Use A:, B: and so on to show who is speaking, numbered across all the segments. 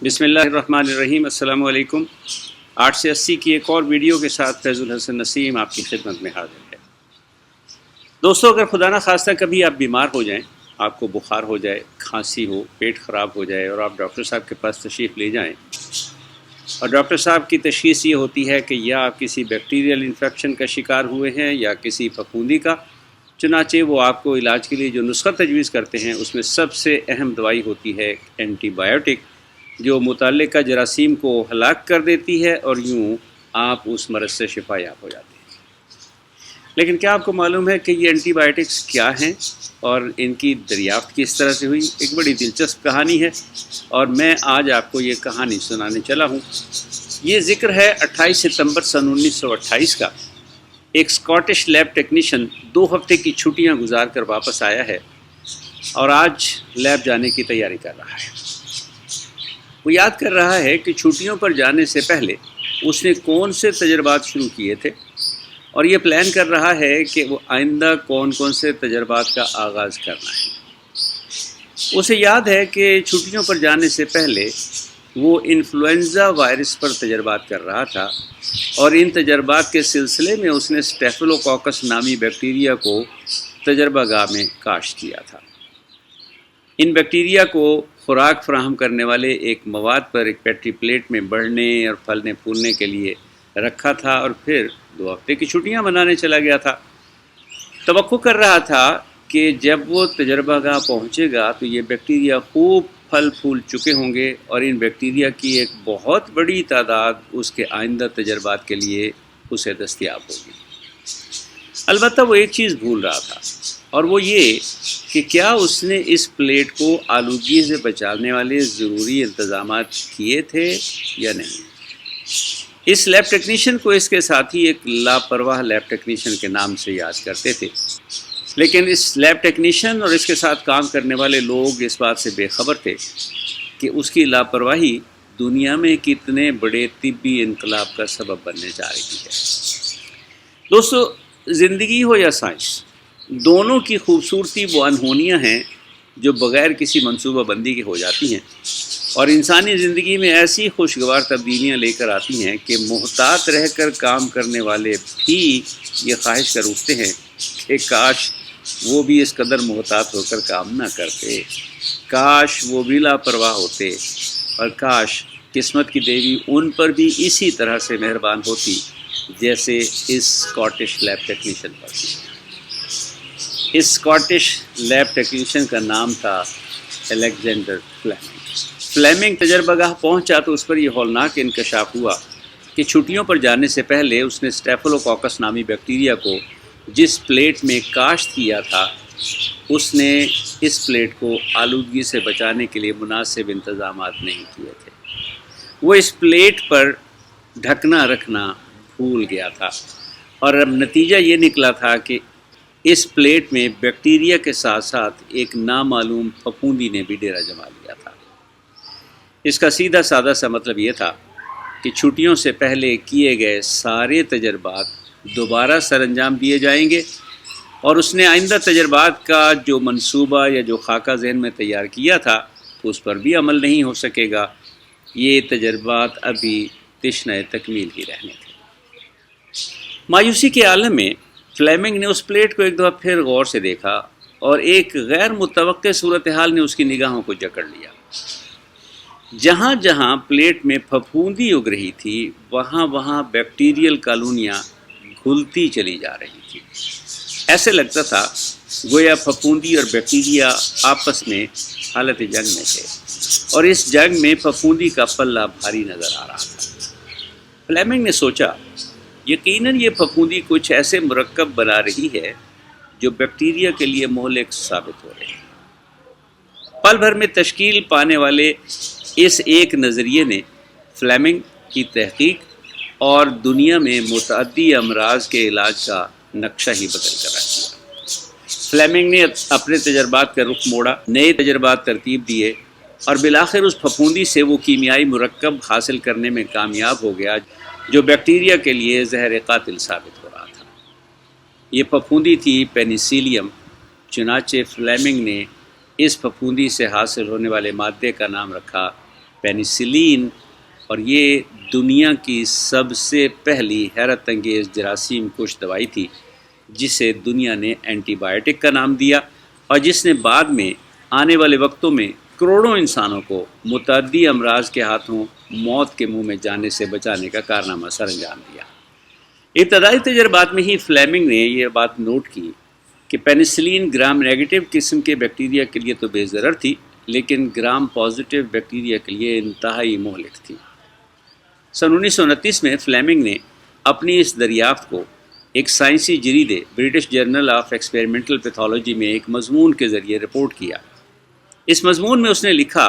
A: بسم اللہ الرحمن الرحیم۔ السلام علیکم۔ 8 سے 80 کی ایک اور ویڈیو کے ساتھ فیض الحسن نسیم آپ کی خدمت میں حاضر ہے۔ دوستو، اگر خدا نہ خواستہ کبھی آپ بیمار ہو جائیں، آپ کو بخار ہو جائے، کھانسی ہو، پیٹ خراب ہو جائے اور آپ ڈاکٹر صاحب کے پاس تشریف لے جائیں اور ڈاکٹر صاحب کی تشخیص یہ ہوتی ہے کہ یا آپ کسی بیکٹیریل انفیکشن کا شکار ہوئے ہیں یا کسی پھپھوندی کا، چنانچہ وہ آپ کو علاج کے لیے جو نسخہ تجویز کرتے ہیں اس میں سب سے اہم دوائی ہوتی ہے اینٹی بایوٹک، جو متعلقہ جراثیم کو ہلاک کر دیتی ہے اور یوں آپ اس مرض سے شفا یاب ہو جاتے ہیں۔ لیکن کیا آپ کو معلوم ہے کہ یہ اینٹی بایوٹکس کیا ہیں اور ان کی دریافت کس طرح سے ہوئی؟ ایک بڑی دلچسپ کہانی ہے اور میں آج آپ کو یہ کہانی سنانے چلا ہوں۔ یہ ذکر ہے 28 ستمبر سن 1928 کا۔ ایک اسکاٹش لیب ٹیکنیشین 2 ہفتے کی چھٹیاں گزار کر واپس آیا ہے اور آج لیب جانے کی تیاری کر رہا ہے۔ وہ یاد کر رہا ہے کہ چھٹیوں پر جانے سے پہلے اس نے کون سے تجربات شروع کیے تھے اور یہ پلان کر رہا ہے کہ وہ آئندہ کون کون سے تجربات کا آغاز کرنا ہے۔ اسے یاد ہے کہ چھٹیوں پر جانے سے پہلے وہ انفلوئنزا وائرس پر تجربات کر رہا تھا اور ان تجربات کے سلسلے میں اس نے اسٹیفلوکوکس نامی بیکٹیریا کو تجربہ گاہ میں کاشت کیا تھا۔ ان بیکٹیریا کو خوراک فراہم کرنے والے ایک مواد پر ایک پیٹری پلیٹ میں بڑھنے اور پھلنے پھولنے کے لیے رکھا تھا اور پھر 2 ہفتے کی چھٹیاں منانے چلا گیا تھا۔ توقع کر رہا تھا کہ جب وہ تجربہ گاہ پہنچے گا تو یہ بیکٹیریا خوب پھل پھول چکے ہوں گے اور ان بیکٹیریا کی ایک بہت بڑی تعداد اس کے آئندہ تجربات کے لیے اسے دستیاب ہوگی۔ البتہ وہ ایک چیز بھول رہا تھا اور وہ یہ کہ کیا اس نے اس پلیٹ کو آلودگی سے بچانے والے ضروری انتظامات کیے تھے یا نہیں۔ اس لیب ٹیکنیشین کو اس کے ساتھی ایک لاپرواہ لیب ٹیکنیشین کے نام سے یاد کرتے تھے، لیکن اس لیب ٹیکنیشین اور اس کے ساتھ کام کرنے والے لوگ اس بات سے بے خبر تھے کہ اس کی لاپرواہی دنیا میں کتنے بڑے طبی انقلاب کا سبب بننے جا رہی ہے۔ دوستو، زندگی ہو یا سائنس، دونوں کی خوبصورتی وہ انہونیاں ہیں جو بغیر کسی منصوبہ بندی کے ہو جاتی ہیں اور انسانی زندگی میں ایسی خوشگوار تبدیلیاں لے کر آتی ہیں کہ محتاط رہ کر کام کرنے والے بھی یہ خواہش کر اٹھتے ہیں کہ کاش وہ بھی اس قدر محتاط ہو کر کام نہ کرتے، کاش وہ بھی لاپرواہ ہوتے اور کاش قسمت کی دیوی ان پر بھی اسی طرح سے مہربان ہوتی جیسے اس اسکاٹش لیب ٹیکنیشین پر تھی۔ اس اسکاٹش لیب ٹیکنیشین کا نام تھا الیگزینڈر فلیمنگ۔ فلیمنگ تجربہ گاہ پہنچا تو اس پر یہ ہولناک انکشاف ہوا کہ چھٹیوں پر جانے سے پہلے اس نے اسٹیفلوکوکس نامی بیکٹیریا کو جس پلیٹ میں کاشت کیا تھا، اس نے اس پلیٹ کو آلودگی سے بچانے کے لیے مناسب انتظامات نہیں کیے تھے۔ وہ اس پلیٹ پر ڈھکنا رکھنا بھول گیا تھا اور اب نتیجہ یہ نکلا تھا کہ اس پلیٹ میں بیکٹیریا کے ساتھ ساتھ ایک نامعلوم پھپھوندی نے بھی ڈیرا جما لیا تھا۔ اس کا سیدھا سادہ سا مطلب یہ تھا کہ چھٹیوں سے پہلے کیے گئے سارے تجربات دوبارہ سر انجام دیے جائیں گے اور اس نے آئندہ تجربات کا جو منصوبہ یا جو خاکہ ذہن میں تیار کیا تھا اس پر بھی عمل نہیں ہو سکے گا۔ یہ تجربات ابھی تشنہ تکمیل ہی رہنے تھے۔ مایوسی کے عالم میں فلیمنگ نے اس پلیٹ کو ایک دفعہ پھر غور سے دیکھا اور ایک غیر متوقع صورتحال نے اس کی نگاہوں کو جکڑ لیا۔ جہاں جہاں پلیٹ میں پھپھوندی اگ رہی تھی وہاں وہاں بیکٹیریل کالونیاں گھلتی چلی جا رہی تھی۔ ایسے لگتا تھا گویا پھپھوندی اور بیکٹیریا آپس میں حالت جنگ میں تھے اور اس جنگ میں پھپھوندی کا پلہ بھاری نظر آ رہا تھا۔ فلیمنگ نے سوچا، یقیناً یہ پھپھوندی کچھ ایسے مرکب بنا رہی ہے جو بیکٹیریا کے لیے مہلک ثابت ہو رہے ہیں۔ پل بھر میں تشکیل پانے والے اس ایک نظریے نے فلیمنگ کی تحقیق اور دنیا میں متعدی امراض کے علاج کا نقشہ ہی بدل کر رکھ دیا۔ فلیمنگ نے اپنے تجربات کا رخ موڑا، نئے تجربات ترتیب دیے اور بالآخر اس پھپھوندی سے وہ کیمیائی مرکب حاصل کرنے میں کامیاب ہو گیا جو بیکٹیریا کے لیے زہر قاتل ثابت ہو رہا تھا۔ یہ پھپھوندی تھی پینیسیلیم۔ چنانچہ فلیمنگ نے اس پھپھوندی سے حاصل ہونے والے مادے کا نام رکھا پینیسلین، اور یہ دنیا کی سب سے پہلی حیرت انگیز جراثیم کش دوائی تھی جسے دنیا نے اینٹی بائیوٹک کا نام دیا، اور جس نے بعد میں آنے والے وقتوں میں کروڑوں انسانوں کو متعدی امراض کے ہاتھوں موت کے منہ میں جانے سے بچانے کا کارنامہ سر انجام دیا۔ ابتدائی تجربات میں ہی فلیمنگ نے یہ بات نوٹ کی کہ پینیسلین گرام نیگیٹو قسم کے بیکٹیریا کے لیے تو بے ضرر تھی، لیکن گرام پازیٹیو بیکٹیریا کے لیے انتہائی مہلک تھی۔ سن 1929 میں فلیمنگ نے اپنی اس دریافت کو ایک سائنسی جریدے British journal of experimental pathology میں ایک مضمون کے ذریعے رپورٹ کیا۔ اس مضمون میں اس نے لکھا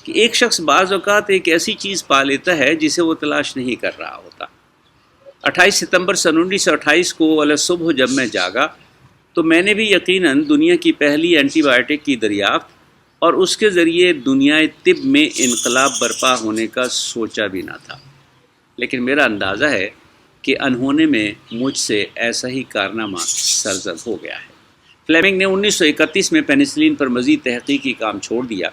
A: کہ ایک شخص بعض اوقات ایک ایسی چیز پا لیتا ہے جسے وہ تلاش نہیں کر رہا ہوتا۔ 28 ستمبر سن 1928 کو علیہ صبح جب میں جاگا تو میں نے بھی یقیناً دنیا کی پہلی اینٹی بائیوٹک کی دریافت اور اس کے ذریعے دنیائے طب میں انقلاب برپا ہونے کا سوچا بھی نہ تھا، لیکن میرا اندازہ ہے کہ انہونے میں مجھ سے ایسا ہی کارنامہ سرزد ہو گیا ہے۔ فلیمنگ نے 1931 میں پینیسلین پر مزید تحقیقی کام چھوڑ دیا،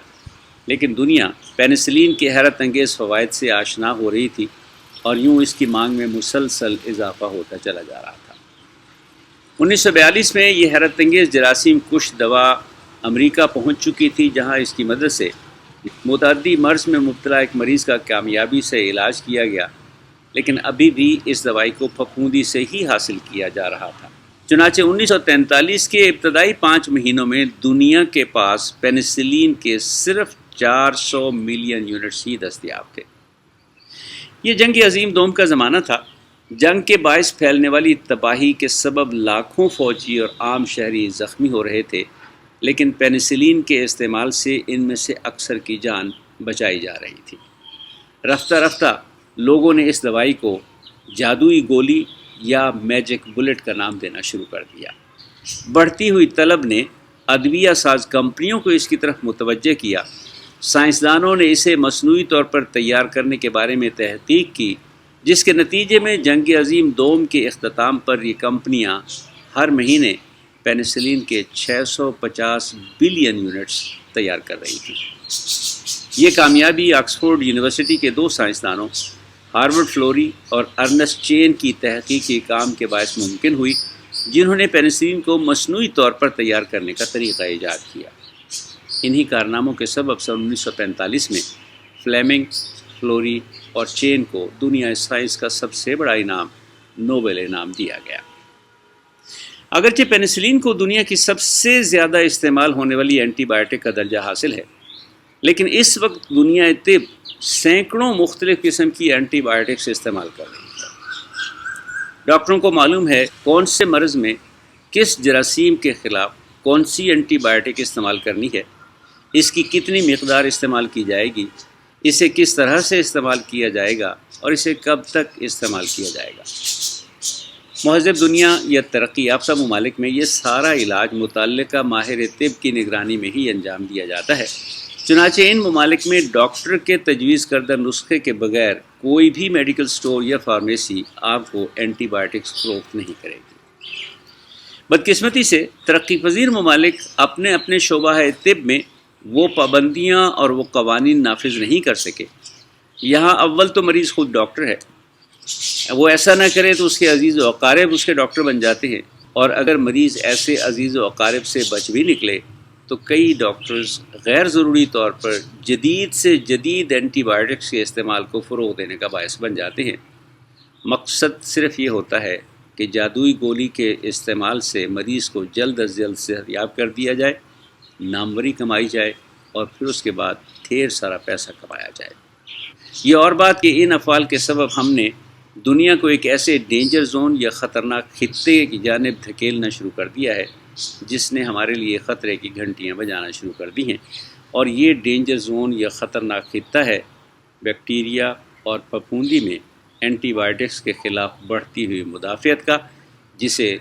A: لیکن دنیا پینیسلین کے حیرت انگیز فوائد سے آشنا ہو رہی تھی اور یوں اس کی مانگ میں مسلسل اضافہ ہوتا چلا جا رہا تھا۔ 1942 میں یہ حیرت انگیز جراثیم کش دوا امریکہ پہنچ چکی تھی، جہاں اس کی مدد سے متعدی مرض میں مبتلا ایک مریض کا کامیابی سے علاج کیا گیا، لیکن ابھی بھی اس دوائی کو پھپھوندی سے ہی حاصل کیا جا رہا تھا۔ چنانچہ 1943 کے ابتدائی 5 مہینوں میں دنیا کے پاس پینیسلین کے صرف 400 ملین یونٹس ہی دستیاب تھے۔ یہ جنگ عظیم دوم کا زمانہ تھا۔ جنگ کے باعث پھیلنے والی تباہی کے سبب لاکھوں فوجی اور عام شہری زخمی ہو رہے تھے، لیکن پینیسلین کے استعمال سے ان میں سے اکثر کی جان بچائی جا رہی تھی۔ رفتہ رفتہ لوگوں نے اس دوائی کو جادوئی گولی یا میجک بلٹ کا نام دینا شروع کر دیا۔ بڑھتی ہوئی طلب نے ادویہ ساز کمپنیوں کو اس کی طرف متوجہ کیا۔ سائنسدانوں نے اسے مصنوعی طور پر تیار کرنے کے بارے میں تحقیق کی، جس کے نتیجے میں جنگ عظیم دوم کے اختتام پر یہ کمپنیاں ہر مہینے پینیسلین کے 650 بلین یونٹس تیار کر رہی تھیں۔ یہ کامیابی آکسفورڈ یونیورسٹی کے 2 سائنسدانوں ہارورڈ فلوری اور ارنسٹ چین کی تحقیقی کام کے باعث ممکن ہوئی، جنہوں نے پینیسلین کو مصنوعی طور پر تیار کرنے کا طریقہ ایجاد کیا۔ انہی کارناموں کے سبب سن 1945 میں فلیمنگ، فلوری اور چین کو دنیا سائنس کا سب سے بڑا انعام نوبل انعام دیا گیا۔ اگرچہ پینیسلین کو دنیا کی سب سے زیادہ استعمال ہونے والی اینٹی بائیوٹک کا درجہ حاصل ہے، لیکن اس وقت دنیا طب سینکڑوں مختلف قسم کی اینٹی بائیوٹک سے استعمال کر رہی ہے۔ ڈاکٹروں کو معلوم ہے کون سے مرض میں کس جراثیم کے خلاف کون سی اینٹی بائیوٹک استعمال کرنی ہے، اس کی کتنی مقدار استعمال کی جائے گی، اسے کس طرح سے استعمال کیا جائے گا اور اسے کب تک استعمال کیا جائے گا۔ مہذب دنیا یا ترقی یافتہ ممالک میں یہ سارا علاج متعلقہ ماہر طب کی نگرانی میں ہی انجام دیا جاتا ہے۔ چنانچہ ان ممالک میں ڈاکٹر کے تجویز کردہ نسخے کے بغیر کوئی بھی میڈیکل سٹور یا فارمیسی آپ کو اینٹی بائیوٹکس فروخت نہیں کرے گی۔ بدقسمتی سے ترقی پذیر ممالک اپنے اپنے شعبہ طب میں وہ پابندیاں اور وہ قوانین نافذ نہیں کر سکے۔ یہاں اول تو مریض خود ڈاکٹر ہے، وہ ایسا نہ کرے تو اس کے عزیز و اقارب اس کے ڈاکٹر بن جاتے ہیں، اور اگر مریض ایسے عزیز و اقارب سے بچ بھی نکلے تو کئی ڈاکٹرز غیر ضروری طور پر جدید سے جدید اینٹی بائیوٹکس کے استعمال کو فروغ دینے کا باعث بن جاتے ہیں۔ مقصد صرف یہ ہوتا ہے کہ جادوئی گولی کے استعمال سے مریض کو جلد از جلد صحت یاب کر دیا جائے، ناموری کمائی جائے اور پھر اس کے بعد ڈھیر سارا پیسہ کمایا جائے۔ یہ اور بات کہ ان افعال کے سبب ہم نے دنیا کو ایک ایسے ڈینجر زون یا خطرناک خطے کی جانب دھکیلنا شروع کر دیا ہے جس نے ہمارے لیے خطرے کی گھنٹیاں بجانا شروع کر دی ہیں، اور یہ ڈینجر زون یا خطرناک خطہ ہے بیکٹیریا اور پھپھوندی میں اینٹی بائیوٹکس کے خلاف بڑھتی ہوئی مدافعت کا، جسے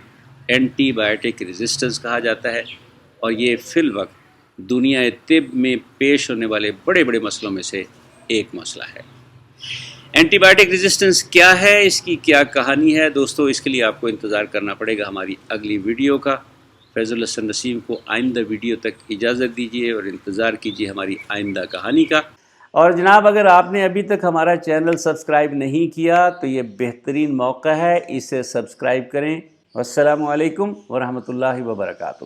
A: اینٹی بائیوٹک ریزسٹنس کہا جاتا ہے، اور یہ فی الوقت دنیا طب میں پیش ہونے والے بڑے بڑے مسئلوں میں سے ایک مسئلہ ہے۔ اینٹی بائیوٹک ریزسٹنس کیا ہے، اس کی کیا کہانی ہے؟ دوستو، اس کے لیے آپ کو انتظار کرنا پڑے گا ہماری اگلی ویڈیو کا۔ فیضل حسن نسیم کو آئندہ ویڈیو تک اجازت دیجیے اور انتظار کیجیے ہماری آئندہ کہانی کا۔ اور جناب اگر آپ نے ابھی تک ہمارا چینل سبسکرائب نہیں کیا تو یہ بہترین موقع ہے، اسے سبسکرائب کریں۔ والسلام علیکم ورحمۃ اللہ وبرکاتہ۔